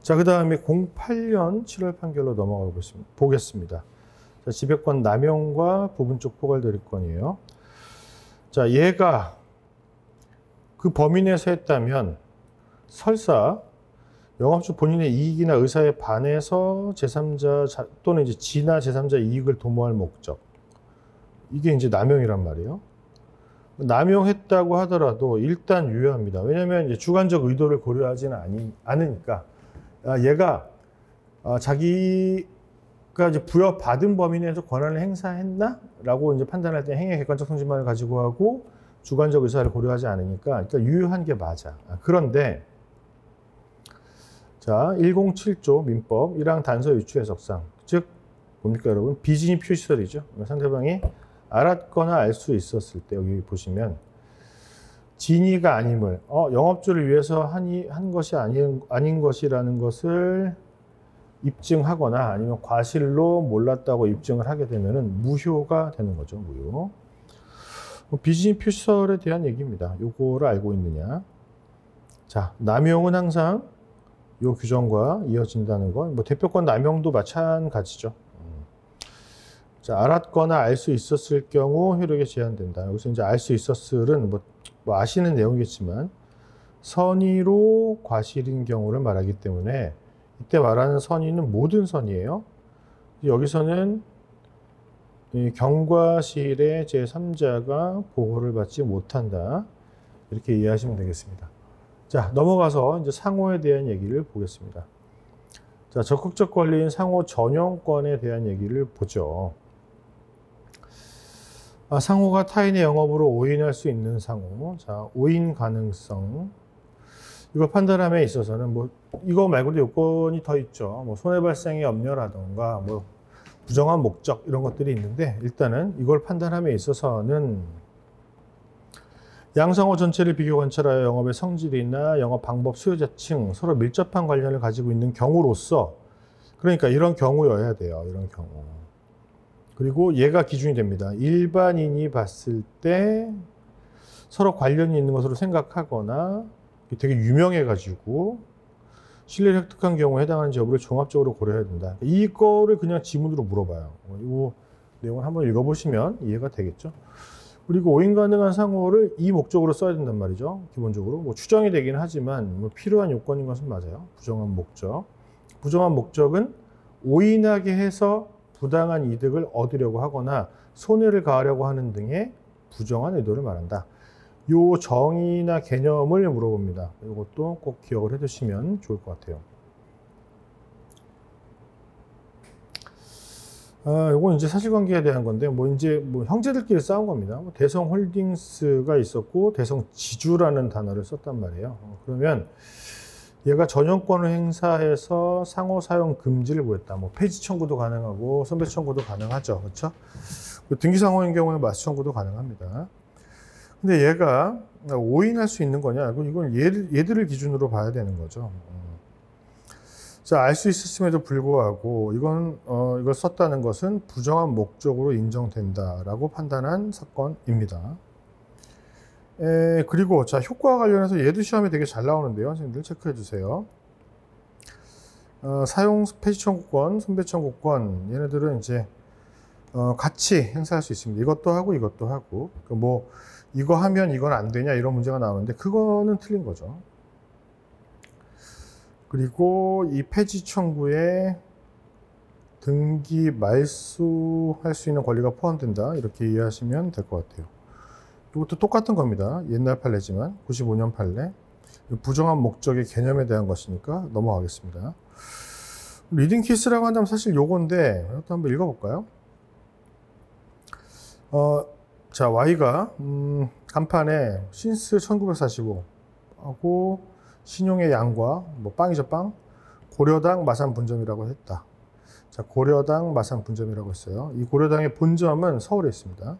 [SPEAKER 1] 자, 그 다음에 08년 7월 판결로 넘어가 보겠습니다. 자, 지배권 남용과 부분적 포괄대리권이에요. 자, 얘가 그 범위 내에서 했다면 설사 영업주 본인의 이익이나 의사에 반해서 제3자 또는 이제 지나 제3자 이익을 도모할 목적, 이게 이제 남용이란 말이에요. 남용했다고 하더라도 일단 유효합니다. 왜냐하면 이제 주관적 의도를 고려하지는 않으니까 얘가 자기가 이제 부여받은 범위 내에서 권한을 행사했나? 라고 이제 판단할 때 행위의 객관적 성질만을 가지고 하고 주관적 의사를 고려하지 않으니까 그러니까 유효한 게 맞아. 그런데 자, 107조 민법 1항 단서 유추 해석상, 즉 뭡니까 여러분? 비진입 표시설이죠. 상대방이 알았거나 알 수 있었을 때 여기 보시면 진의가 아님을 영업주를 위해서 한 것이 아닌 것이라는 것을 입증하거나 아니면 과실로 몰랐다고 입증을 하게 되면은 무효가 되는 거죠. 무효. 비진입 표시설에 대한 얘기입니다. 요거를 알고 있느냐. 자, 남용은 항상 요 규정과 이어진다는 건 대표권 남용도 마찬가지죠. 자, 알았거나 알 수 있었을 경우 효력에 제한된다. 여기서 이제 알 수 있었을은 뭐 아시는 내용이겠지만 선의로 과실인 경우를 말하기 때문에 이때 말하는 선의는 모든 선의예요. 여기서는 이 경과실의 제3자가 보호를 받지 못한다. 이렇게 이해하시면 되겠습니다. 자, 넘어가서 이제 상호에 대한 얘기를 보겠습니다. 자, 적극적 권리인 상호 전용권에 대한 얘기를 보죠. 상호가 타인의 영업으로 오인할 수 있는 상호. 자, 오인 가능성. 이걸 판단함에 있어서는 이거 말고도 요건이 더 있죠. 손해 발생의 염려라던가 부정한 목적 이런 것들이 있는데 일단은 이걸 판단함에 있어서는 양상호 전체를 비교 관찰하여 영업의 성질이나 영업 방법 수요자층 서로 밀접한 관련을 가지고 있는 경우로서 그러니까 이런 경우여야 돼요. 이런 경우. 그리고 얘가 기준이 됩니다. 일반인이 봤을 때 서로 관련이 있는 것으로 생각하거나 되게 유명해가지고 신뢰를 획득한 경우에 해당하는지 여부를 종합적으로 고려해야 된다. 이거를 그냥 지문으로 물어봐요. 이 내용을 한번 읽어보시면 이해가 되겠죠. 그리고 오인 가능한 상호를 이 목적으로 써야 된단 말이죠. 기본적으로 추정이 되긴 하지만 필요한 요건인 것은 맞아요. 부정한 목적. 부정한 목적은 오인하게 해서 부당한 이득을 얻으려고 하거나 손해를 가하려고 하는 등의 부정한 의도를 말한다. 요 정의나 개념을 물어봅니다. 이것도 꼭 기억을 해두시면 좋을 것 같아요. 요건 이제 사실관계에 대한 건데, 이제 형제들끼리 싸운 겁니다. 대성홀딩스가 있었고, 대성지주라는 단어를 썼단 말이에요. 그러면 얘가 전용권을 행사해서 상호 사용 금지를 구했다. 폐지 청구도 가능하고, 선배 청구도 가능하죠. 그렇죠? 등기 상호인 경우에 마수 청구도 가능합니다. 근데 얘가 오인할 수 있는 거냐? 이건 얘들을 기준으로 봐야 되는 거죠. 자, 알 수 있었음에도 불구하고 이걸 썼다는 것은 부정한 목적으로 인정된다라고 판단한 사건입니다. 그리고 자, 효과와 관련해서 얘도 시험에 되게 잘 나오는데요. 선생님들 체크해 주세요. 사용 폐지 청구권, 손배 청구권 얘네들은 이제 같이 행사할 수 있습니다. 이것도 하고 이것도 하고. 뭐 이거 하면 이건 안 되냐 이런 문제가 나오는데 그거는 틀린 거죠. 그리고 이 폐지 청구에 등기 말소할 수 있는 권리가 포함된다. 이렇게 이해하시면 될 것 같아요. 이것도 똑같은 겁니다. 옛날 판례지만 95년 판례. 부정한 목적의 개념에 대한 것이니까 넘어가겠습니다. 리딩 케이스라고 한다면 사실 요건데 이것도 한번 읽어볼까요? 자, Y가 간판에 신스 1945 하고 신용의 양과 뭐 빵이죠, 빵. 고려당 마산 분점이라고 했다. 자, 고려당 마산 분점이라고 했어요. 이 고려당의 본점은 서울에 있습니다.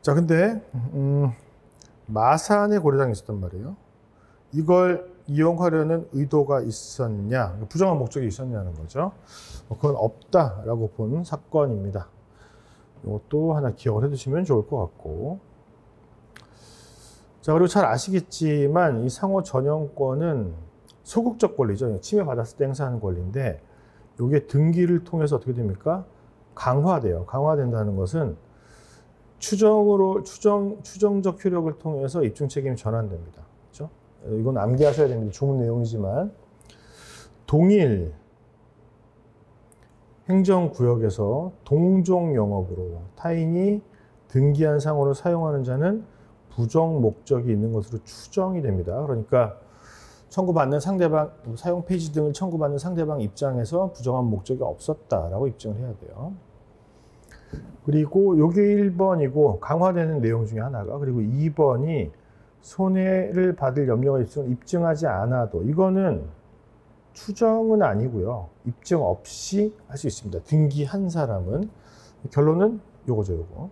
[SPEAKER 1] 자, 근데 마산에 고려당이 있었단 말이에요. 이걸 이용하려는 의도가 있었냐, 부정한 목적이 있었냐는 거죠. 그건 없다라고 본 사건입니다. 이것도 하나 기억을 해두시면 좋을 것 같고. 자, 그리고 잘 아시겠지만 이 상호 전용권은 소극적 권리죠. 침해받았을 때 행사하는 권리인데 이게 등기를 통해서 어떻게 됩니까? 강화돼요. 강화된다는 것은 추정적 효력을 통해서 입증 책임이 전환됩니다. 그렇죠? 이건 암기하셔야 됩니다. 조문 내용이지만 동일 행정구역에서 동종 영업으로 타인이 등기한 상호를 사용하는 자는 부정 목적이 있는 것으로 추정이 됩니다. 그러니까 청구받는 상대방, 사용 폐지 등을 청구받는 상대방 입장에서 부정한 목적이 없었다라고 입증을 해야 돼요. 그리고 이게 1번이고 강화되는 내용 중에 하나가, 그리고 2번이 손해를 받을 염려가 있으면 입증하지 않아도, 이거는 추정은 아니고요. 입증 없이 할 수 있습니다. 등기한 사람은. 결론은 요거죠, 요거.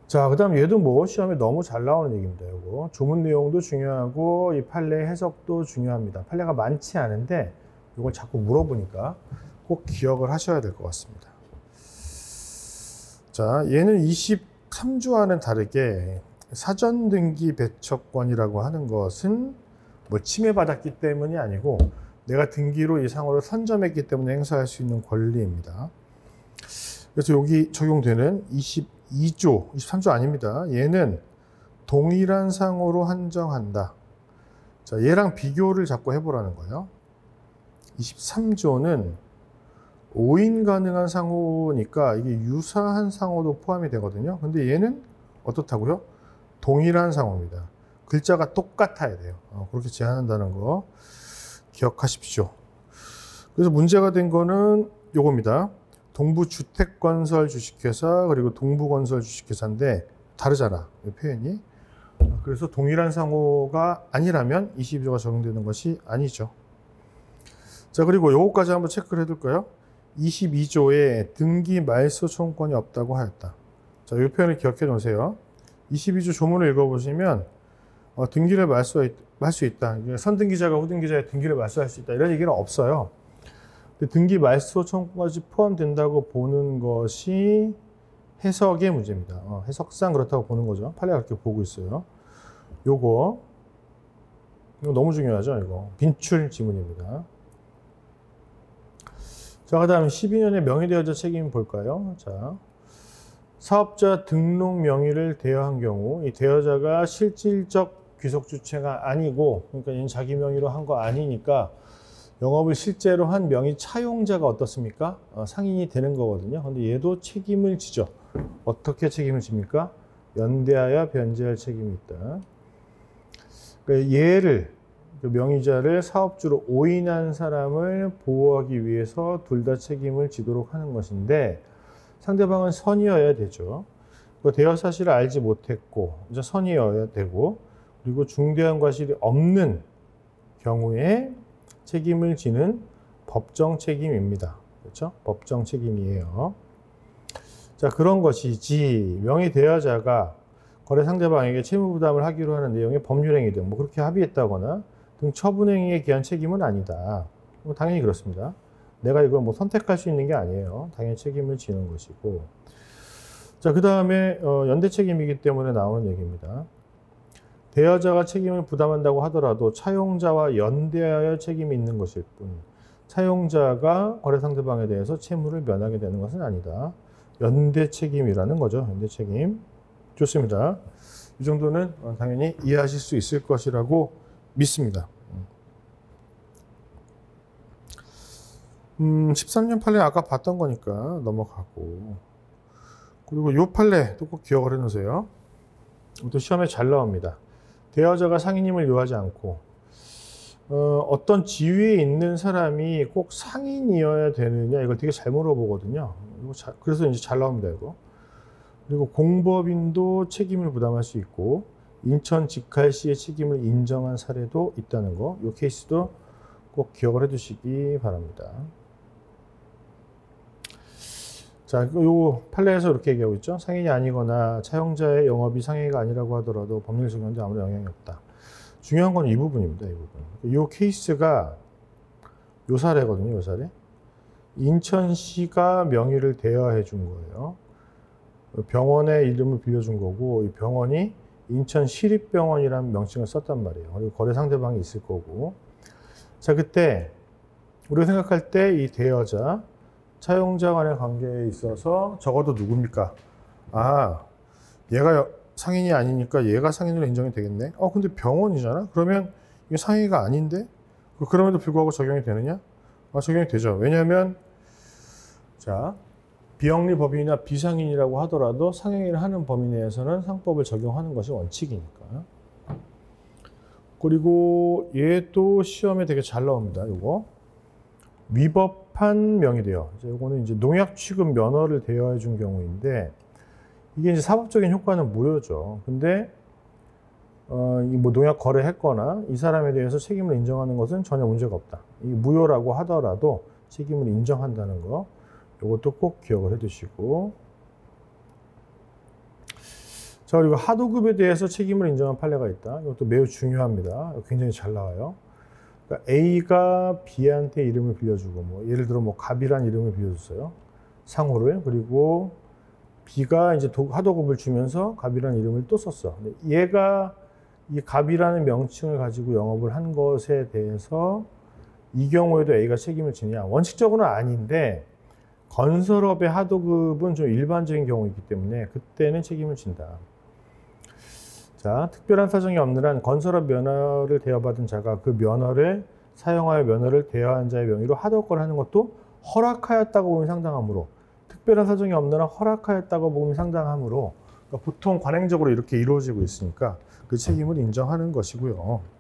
[SPEAKER 1] 자, 그 다음 얘도 뭐 시험에 너무 잘 나오는 얘기입니다. 요거 조문 내용도 중요하고 이 판례 해석도 중요합니다. 판례가 많지 않은데 이걸 자꾸 물어보니까 꼭 기억을 하셔야 될 것 같습니다. 자, 얘는 23조와는 다르게 사전 등기 배척권이라고 하는 것은 뭐 침해받았기 때문이 아니고 내가 등기로 이 상호를 선점했기 때문에 행사할 수 있는 권리입니다. 그래서 여기 적용되는 22조, 23조 아닙니다. 얘는 동일한 상호로 한정한다. 자, 얘랑 비교를 자꾸 해보라는 거예요. 23조는 오인 가능한 상호니까 이게 유사한 상호도 포함이 되거든요. 근데 얘는 어떻다고요? 동일한 상호입니다. 글자가 똑같아야 돼요. 그렇게 제한한다는 거 기억하십시오. 그래서 문제가 된 거는 요겁니다. 동부주택건설 주식회사 그리고 동부건설 주식회사인데 다르잖아, 이 표현이. 그래서 동일한 상호가 아니라면 22조가 적용되는 것이 아니죠. 자, 그리고 요거까지 한번 체크를 해둘까요? 22조에 등기 말소 청구권이 없다고 하였다. 자, 이 표현을 기억해 놓으세요. 22조 조문을 읽어보시면 등기를 말소할 수 있다. 선등기자가 후등기자의 등기를 말소할 수 있다. 이런 얘기는 없어요. 등기 말소 청구까지 포함된다고 보는 것이 해석의 문제입니다. 해석상 그렇다고 보는 거죠. 판례가 그렇게 보고 있어요. 이거 너무 중요하죠. 이거 빈출 지문입니다. 자, 그 다음 12년의 명의대여자 책임 볼까요? 자, 사업자 등록 명의를 대여한 경우 이 대여자가 실질적 귀속주체가 아니고, 그러니까 얘는 자기 명의로 한 거 아니니까 영업을 실제로 한 명의 차용자가 어떻습니까? 상인이 되는 거거든요. 근데 얘도 책임을 지죠. 어떻게 책임을 집니까? 연대하여 변제할 책임이 있다. 그러니까 얘를, 그 명의자를 사업주로 오인한 사람을 보호하기 위해서 둘 다 책임을 지도록 하는 것인데, 상대방은 선이어야 되죠. 그 대여 사실을 알지 못했고 이제 선이어야 되고, 그리고 중대한 과실이 없는 경우에 책임을 지는 법정 책임입니다. 그렇죠? 법정 책임이에요. 자, 그런 것이지 명의 대여자가 거래 상대방에게 채무 부담을 하기로 하는 내용의 법률행위 등 뭐 그렇게 합의했다거나 등 처분행위에 기한 책임은 아니다. 당연히 그렇습니다. 내가 이걸 뭐 선택할 수 있는 게 아니에요. 당연히 책임을 지는 것이고. 자, 그 다음에 연대 책임이기 때문에 나오는 얘기입니다. 대여자가 책임을 부담한다고 하더라도 차용자와 연대하여 책임이 있는 것일 뿐, 사용자가 거래 상대방에 대해서 채무를 면하게 되는 것은 아니다. 연대 책임이라는 거죠. 연대 책임. 좋습니다. 이 정도는 당연히 이해하실 수 있을 것이라고 믿습니다. 13년 판례 아까 봤던 거니까 넘어가고, 그리고 요 판례도 꼭 기억을 해놓으세요. 또 시험에 잘 나옵니다. 대여자가 상인임을 요하지 않고 어떤 지위에 있는 사람이 꼭 상인이어야 되느냐, 이걸 되게 잘 물어보거든요. 그래서 이제 잘 나옵니다, 이거. 그리고 공법인도 책임을 부담할 수 있고 인천 직할시의 책임을 인정한 사례도 있다는 거, 이 케이스도 꼭 기억을 해두시기 바랍니다. 자, 요 판례에서 이렇게 얘기하고 있죠. 상인이 아니거나 차용자의 영업이 상해가 아니라고 하더라도 법률 적용에 아무런 영향이 없다. 중요한 건 이 부분입니다. 이 부분. 요 케이스가 요 사례거든요. 요 사례. 인천시가 명의를 대여해 준 거예요. 병원의 이름을 빌려준 거고, 이 병원이 인천시립병원이라는 명칭을 썼단 말이에요. 그리고 거래 상대방이 있을 거고. 자, 그때 우리가 생각할 때 이 대여자, 차용자 간의 관계에 있어서 적어도 누굽니까? 아, 얘가 상인이 아니니까 얘가 상인으로 인정이 되겠네. 근데 병원이잖아? 그러면 이게 상인이 아닌데? 그럼에도 불구하고 적용이 되느냐? 적용이 되죠. 왜냐하면, 자, 비영리 법인이나 비상인이라고 하더라도 상행위를 하는 범위 내에서는 상법을 적용하는 것이 원칙이니까. 그리고 얘도 시험에 되게 잘 나옵니다. 이거 위법한 명의대여. 이거는 이제 농약 취급 면허를 대여해 준 경우인데, 이게 이제 사법적인 효과는 무효죠. 근데 뭐 농약 거래했거나 이 사람에 대해서 책임을 인정하는 것은 전혀 문제가 없다. 이 무효라고 하더라도 책임을 인정한다는 거, 이것도 꼭 기억을 해두시고. 자, 그리고 하도급에 대해서 책임을 인정한 판례가 있다. 이것도 매우 중요합니다. 굉장히 잘 나와요. 그러니까 A가 B한테 이름을 빌려주고, 뭐 예를 들어 뭐 갑이란 이름을 빌려줬어요. 상호를. 그리고 B가 이제 하도급을 주면서 갑이란 이름을 또 썼어. 근데 얘가 이 갑이라는 명칭을 가지고 영업을 한 것에 대해서 이 경우에도 A가 책임을 지냐? 원칙적으로는 아닌데, 건설업의 하도급은 좀 일반적인 경우이기 때문에 그때는 책임을 진다. 자, 특별한 사정이 없는 한 건설업 면허를 대여받은 자가 그 면허를 사용하여 면허를 대여한 자의 명의로 하도급을 하는 것도 허락하였다고 보면 상당하므로, 특별한 사정이 없는 한 허락하였다고 보면 상당하므로, 그러니까 보통 관행적으로 이렇게 이루어지고 있으니까 그 책임을 인정하는 것이고요.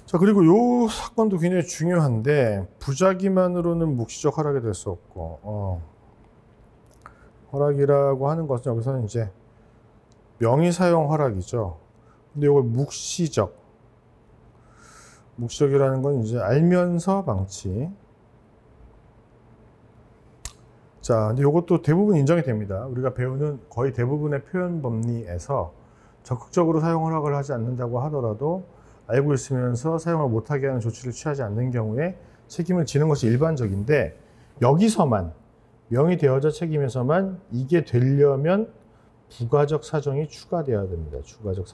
[SPEAKER 1] 자, 그리고 요 사건도 굉장히 중요한데, 부작위만으로는 묵시적 허락이 될 수 없고, 허락이라고 하는 것은 여기서는 이제 명의 사용 허락이죠. 근데 이걸 묵시적이라는 건 이제 알면서 방치. 자, 근데 이것도 대부분 인정이 됩니다. 우리가 배우는 거의 대부분의 표현 법리에서 적극적으로 사용 허락을 하지 않는다고 하더라도 알고 있으면서 사용을 못하게 하는 조치를 취하지 않는 경우에 책임을 지는 것이 일반적인데, 여기서만 명의 대여자 책임에서만 이게 되려면 부가적 사정이 추가되어야 됩니다. 부가적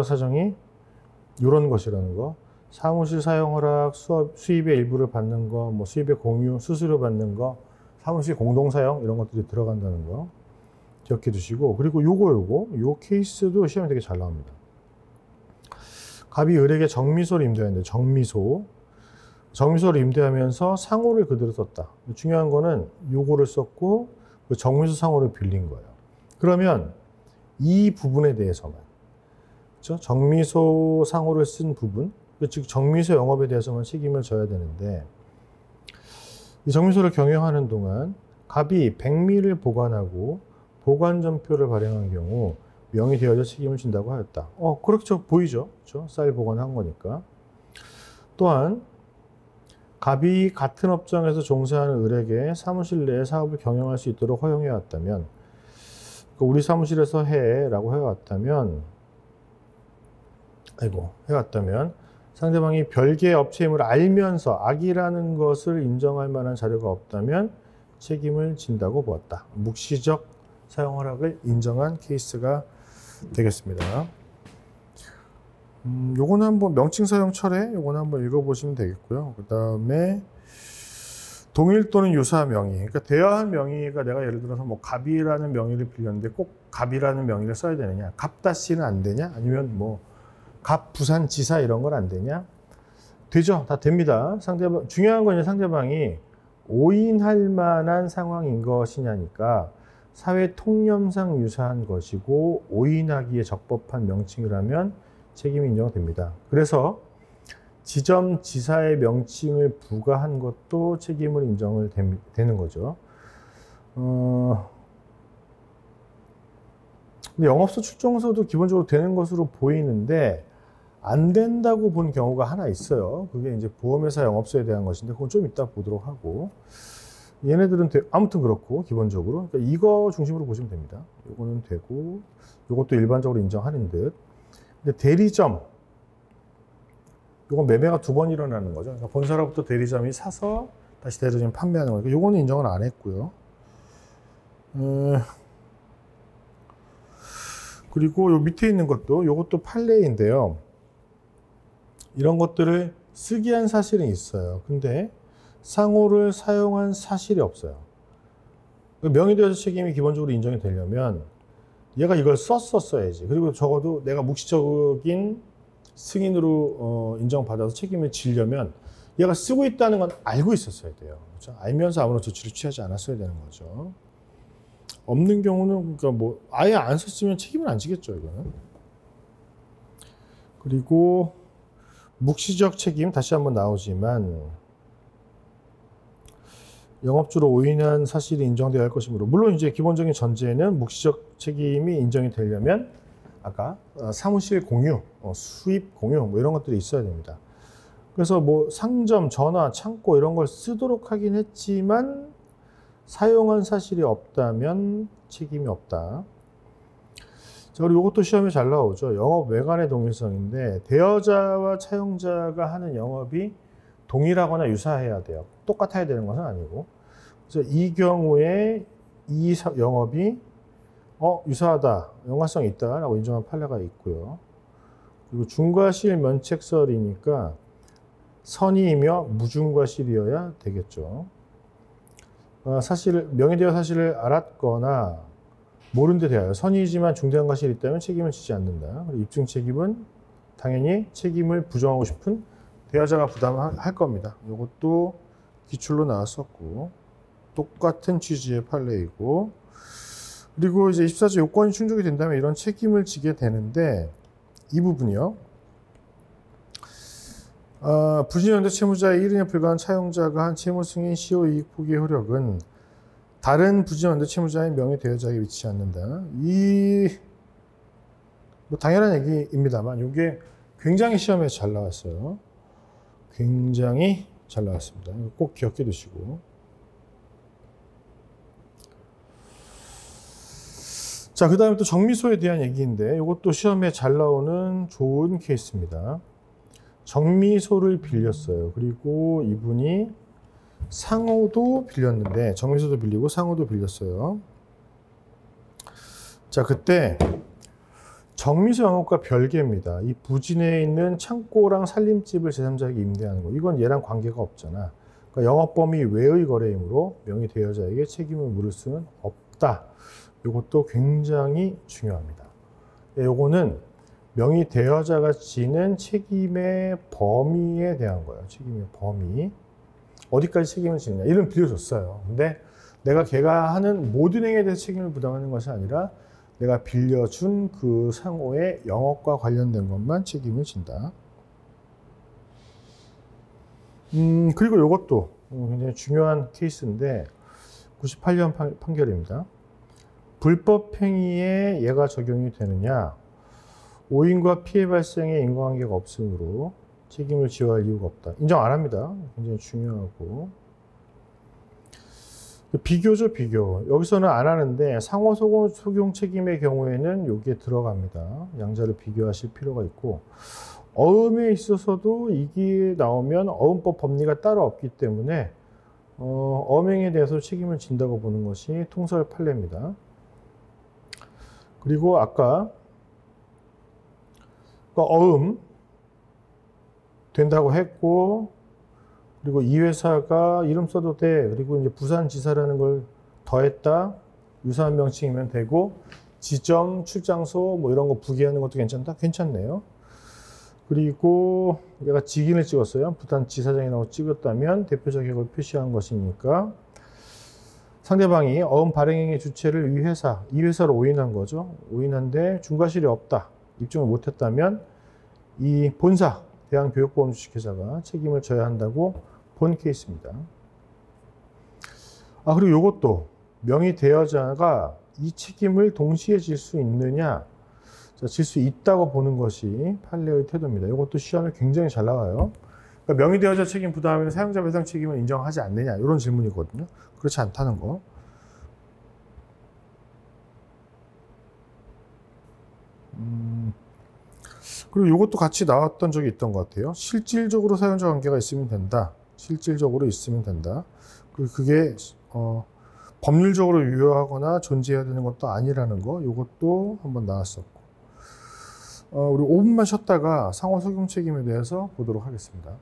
[SPEAKER 1] 사정이 이런 것이라는 거. 사무실 사용 허락, 수입의 일부를 받는 거, 뭐 수입의 공유, 수수료 받는 거, 사무실 공동 사용, 이런 것들이 들어간다는 거 기억해 두시고. 그리고 요 케이스도 시험에 되게 잘 나옵니다. 갑이 을에게 정미소를 임대하는데, 정미소를 임대하면서 상호를 그대로 썼다. 중요한 거는 요거를 썼고 그 정미소 상호를 빌린 거예요. 그러면 이 부분에 대해서만, 그렇죠? 정미소 상호를 쓴 부분, 즉 정미소 영업에 대해서만 책임을 져야 되는데, 이 정미소를 경영하는 동안 갑이 백미를 보관하고 보관전표를 발행한 경우 명의 대여자 책임을 진다고 하였다. 그렇죠. 보이죠? 그렇죠? 쌀 보관한 거니까. 또한 갑이 같은 업종에서 종사하는 을에게 사무실 내에 사업을 경영할 수 있도록 허용해 왔다면, 우리 사무실에서 해라고 해왔다면, 상대방이 별개의 업체임을 알면서 악이라는 것을 인정할 만한 자료가 없다면 책임을 진다고 보았다. 묵시적 사용 허락을 인정한 케이스가 되겠습니다. 요거는 한번 명칭 사용 철회 요거는 한번 읽어보시면 되겠고요. 그 다음에 동일 또는 유사 명의, 그러니까 대여한 명의가 내가 예를 들어서 뭐 갑이라는 명의를 빌렸는데 꼭 갑이라는 명의를 써야 되느냐, 갑다씨는 안 되냐, 아니면 뭐 갑 부산지사 이런 건 안 되냐? 되죠. 다 됩니다. 상대방, 중요한 건 이제 상대방이 오인할 만한 상황인 것이냐니까 사회 통념상 유사한 것이고 오인하기에 적법한 명칭이라면 책임이 인정됩니다. 그래서 지점지사의 명칭을 부과한 것도 책임을 인정을 되는 거죠. 근데 영업소 출정서도 기본적으로 되는 것으로 보이는데 안 된다고 본 경우가 하나 있어요. 그게 이제 보험회사 영업소에 대한 것인데 그건 좀 이따 보도록 하고, 얘네들은 아무튼 그렇고 기본적으로 그러니까 이거 중심으로 보시면 됩니다. 요거는 되고 요것도 일반적으로 인정하는 듯. 근데 대리점, 요건 매매가 2번 일어나는 거죠. 그러니까 본사로부터 대리점이 사서 다시 대리점 판매하는 거니까 요거는 인정을 안 했고요. 그리고 요 밑에 있는 것도 요것도 판례인데요. 이런 것들을 쓰기한 사실은 있어요. 근데 상호를 사용한 사실이 없어요. 명의대여자 책임이 기본적으로 인정이 되려면 얘가 이걸 썼어야지. 그리고 적어도 내가 묵시적인 승인으로 인정받아서 책임을 지려면 얘가 쓰고 있다는 건 알고 있었어야 돼요. 그렇죠? 알면서 아무런 조치를 취하지 않았어야 되는 거죠. 없는 경우는 그러니까 뭐 아예 안 썼으면 책임을 안 지겠죠, 이거는. 그리고 묵시적 책임 다시 한번 나오지만 영업주로 오인한 사실이 인정되어야 할 것이므로, 물론 이제 기본적인 전제는 묵시적 책임이 인정이 되려면 아까 사무실 공유, 수입 공유 뭐 이런 것들이 있어야 됩니다. 그래서 뭐 상점, 전화, 창고 이런 걸 쓰도록 하긴 했지만 사용한 사실이 없다면 책임이 없다. 자, 그리고 이것도 시험에 잘 나오죠. 영업 외관의 동일성인데 대여자와 차용자가 하는 영업이 동일하거나 유사해야 돼요. 똑같아야 되는 것은 아니고. 그래서 이 경우에 이 영업이 유사하다, 연관성이 있다라고 인정한 판례가 있고요. 그리고 중과실 면책설이니까 선의이며 무중과실이어야 되겠죠. 명의대여 사실을 알았거나 모른 데 대하여 선의이지만 중대한 과실이 있다면 책임을 지지 않는다. 그리고 입증 책임은 당연히 책임을 부정하고 싶은 대여자가 부담할 겁니다. 이것도 기출로 나왔었고 똑같은 취지의 판례이고, 그리고 이제 24조 요건이 충족이 된다면 이런 책임을 지게 되는데 이 부분이요. 부진연대 채무자의 1인에 불과한 차용자가 한 채무 승인 시효 이익 포기의 효력은 다른 부진연대 채무자의 명의대여자에게 미치지 않는다. 뭐 당연한 얘기입니다만 이게 굉장히 시험에 잘 나왔어요. 굉장히 잘 나왔습니다. 꼭 기억해 두시고. 자, 그 다음에 또 정미소에 대한 얘기인데 이것도 시험에 잘 나오는 좋은 케이스입니다. 정미소를 빌렸어요. 그리고 이분이 상호도 빌렸는데 정미소도 빌리고 상호도 빌렸어요. 자, 그때 정미소 영업과 별개입니다. 이 부진에 있는 창고랑 살림집을 제3자에게 임대하는 거, 이건 얘랑 관계가 없잖아. 그러니까 영업 범위 외의 거래이므로 명의 대여자에게 책임을 물을 수는 없다. 이것도 굉장히 중요합니다. 요거는 명의 대여자가 지는 책임의 범위에 대한 거예요. 책임의 범위. 어디까지 책임을 지느냐. 이름 빌려줬어요. 근데 내가 걔가 하는 모든 행위에 대해서 책임을 부담하는 것이 아니라 내가 빌려준 그 상호의 영업과 관련된 것만 책임을 진다. 그리고 이것도 굉장히 중요한 케이스인데 98년 판결입니다. 불법 행위에 얘가 적용이 되느냐. 오인과 피해 발생에 인과관계가 없으므로 책임을 지어야 할 이유가 없다. 인정 안 합니다. 굉장히 중요하고. 비교죠, 비교. 여기서는 안 하는데 상호 소송 책임의 경우에는 여기에 들어갑니다. 양자를 비교하실 필요가 있고, 어음에 있어서도 이게 나오면 어음법 법리가 따로 없기 때문에 어명에 대해서 책임을 진다고 보는 것이 통설 판례입니다. 그리고 아까 어음 된다고 했고, 그리고 이 회사가 이름 써도 돼. 그리고 이제 부산지사라는 걸 더했다. 유사한 명칭이면 되고, 지점, 출장소 뭐 이런 거 부기하는 것도 괜찮다? 괜찮네요. 그리고 얘가 직인을 찍었어요. 부산지사장이라고 찍었다면 대표 자격을 표시한 것이니까 상대방이 어음 발행행위 주체를 이 회사로 오인한 거죠. 오인한데 중과실이 없다. 입증을 못했다면 이 본사, 대한교육보험주식회사가 책임을 져야 한다고 본 케이스입니다. 그리고 이것도 명의대여자가 이 책임을 동시에 질 수 있느냐, 질 수 있다고 보는 것이 판례의 태도입니다. 이것도 시험에 굉장히 잘 나와요. 그러니까 명의대여자 책임 부담하면 사용자 배상 책임을 인정하지 않느냐, 이런 질문이거든요. 그렇지 않다는 거. 그리고 이것도 같이 나왔던 적이 있던 것 같아요. 실질적으로 사용자 관계가 있으면 된다. 실질적으로 있으면 된다. 그리고 그게 법률적으로 유효하거나 존재해야 되는 것도 아니라는 거. 이것도 한번 나왔었고. 우리 5분만 쉬었다가 상호 적용 책임에 대해서 보도록 하겠습니다.